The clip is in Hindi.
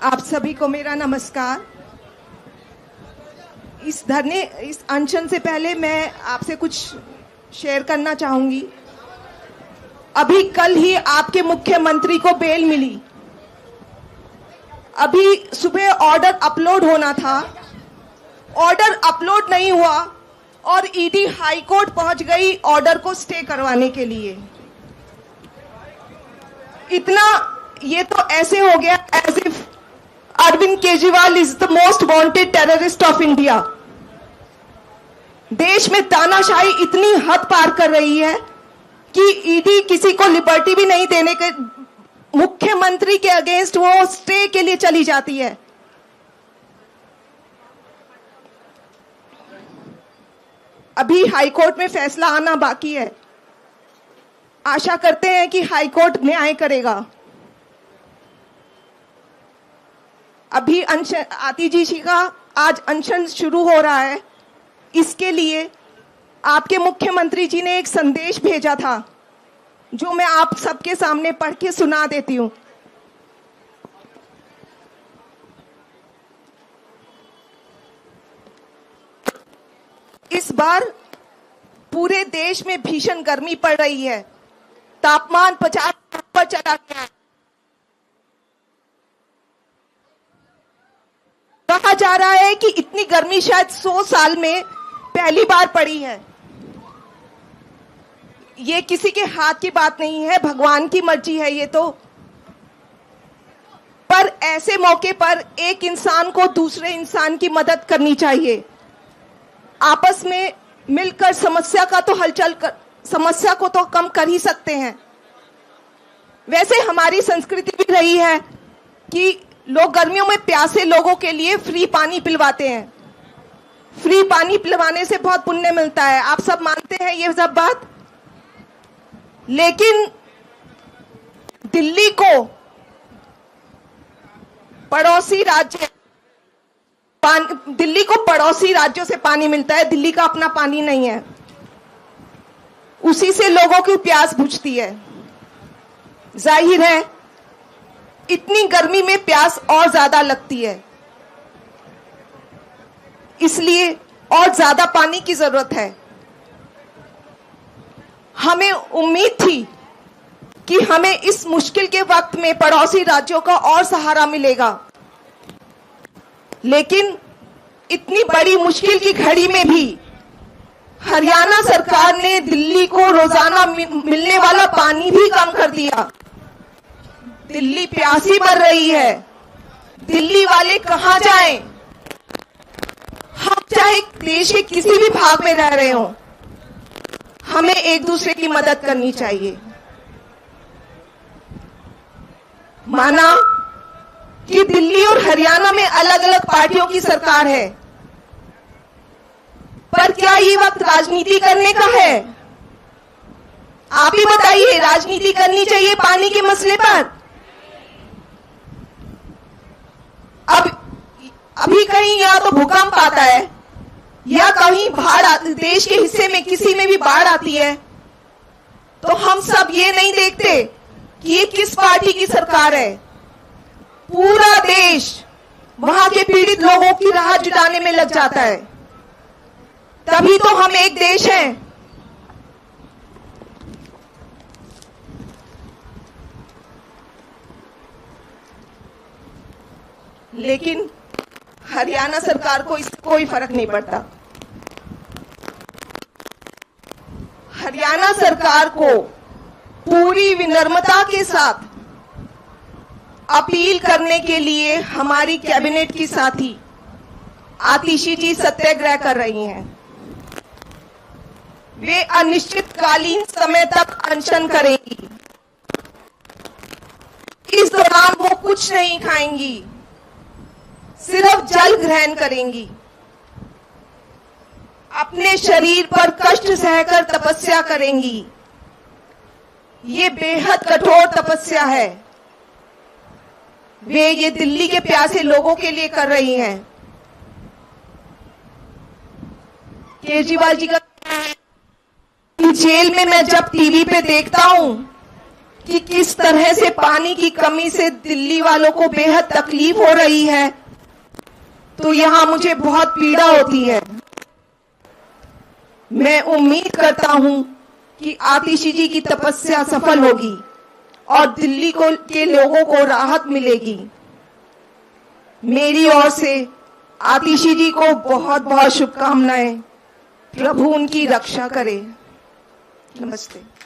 आप सभी को मेरा नमस्कार। इस अनशन से पहले मैं आपसे कुछ शेयर करना चाहूंगी। अभी कल ही आपके मुख्यमंत्री को बेल मिली। अभी सुबह ऑर्डर अपलोड होना था, ऑर्डर अपलोड नहीं हुआ और ईडी हाई कोर्ट पहुंच गई ऑर्डर को स्टे करवाने के लिए। इतना ये तो ऐसे हो गया as if Arvind Kejriwal is the most wanted terrorist of India. देश में तानाशाही इतनी हद पार कर रही है कि ईडी किसी को लिबर्टी भी नहीं देने के, मुख्यमंत्री के अगेंस्ट वो स्टे के लिए चली जाती है। अभी हाईकोर्ट में फैसला आना बाकी है। आशा करते हैं कि हाईकोर्ट न्याय करेगा। अभी आतिजी जी का आज अनशन शुरू हो रहा है। इसके लिए आपके मुख्यमंत्री जी ने एक संदेश भेजा था जो मैं आप सबके सामने पढ़ के सुना देती हूं। इस बार पूरे देश में भीषण गर्मी पड़ रही है। तापमान 50 पर चला गया है। कहा जा रहा है कि इतनी गर्मी शायद 100 साल में पहली बार पड़ी है। ये किसी के हाथ की बात नहीं है, भगवान की मर्जी है ये तो। पर ऐसे मौके पर एक इंसान को दूसरे इंसान की मदद करनी चाहिए। आपस में मिलकर समस्या को तो कम कर ही सकते हैं। वैसे हमारी संस्कृति भी रही है कि लोग गर्मियों में प्यासे लोगों के लिए फ्री पानी पिलवाते हैं। फ्री पानी पिलवाने से बहुत पुण्य मिलता है, आप सब मानते हैं ये सब बात। लेकिन दिल्ली को पड़ोसी राज्यों से पानी मिलता है, दिल्ली का अपना पानी नहीं है। उसी से लोगों की प्यास बुझती है। जाहिर है इतनी गर्मी में प्यास और ज्यादा लगती है, इसलिए और ज्यादा पानी की जरूरत है। हमें उम्मीद थी कि हमें इस मुश्किल के वक्त में पड़ोसी राज्यों का और सहारा मिलेगा, लेकिन इतनी बड़ी मुश्किल की घड़ी में भी हरियाणा सरकार ने दिल्ली को रोजाना मिलने वाला पानी भी कम कर दिया। दिल्ली प्यासी मर रही है। दिल्ली वाले कहां जाएं? हम चाहे देश के किसी भी भाग में रह रहे हो, हमें एक दूसरे की मदद करनी चाहिए। माना कि दिल्ली और हरियाणा में अलग अलग पार्टियों की सरकार है, पर क्या ये वक्त राजनीति करने का है? आप ही बताइए, राजनीति करनी चाहिए पानी के मसले पर? अभी कहीं या तो भूकंप आता है या कहीं देश के हिस्से में किसी में भी बाढ़ आती है, तो हम सब ये नहीं देखते कि ये किस पार्टी की सरकार है। पूरा देश वहां के पीड़ित लोगों की राहत जुटाने में लग जाता है। तभी तो हम एक देश हैं। लेकिन हरियाणा सरकार को इससे कोई फर्क नहीं पड़ता। हरियाणा सरकार को पूरी विनम्रता के साथ अपील करने के लिए हमारी कैबिनेट की साथी आतिशी जी सत्याग्रह कर रही हैं। वे अनिश्चितकालीन समय तक अनशन करेंगी। इस दौरान वो कुछ नहीं खाएंगी, सिर्फ जल ग्रहण करेंगी। अपने शरीर पर कष्ट सहकर तपस्या करेंगी। ये बेहद कठोर तपस्या है। वे ये दिल्ली के प्यासे लोगों के लिए कर रही हैं। केजरीवाल जी का जेल में मैं जब टीवी पे देखता हूं कि किस तरह से पानी की कमी से दिल्ली वालों को बेहद तकलीफ हो रही है, तो यहां मुझे बहुत पीड़ा होती है। मैं उम्मीद करता हूं कि आतिशी जी की तपस्या सफल होगी और दिल्ली के लोगों को राहत मिलेगी। मेरी ओर से आतिशी जी को बहुत बहुत शुभकामनाएं। प्रभु उनकी रक्षा करे। नमस्ते।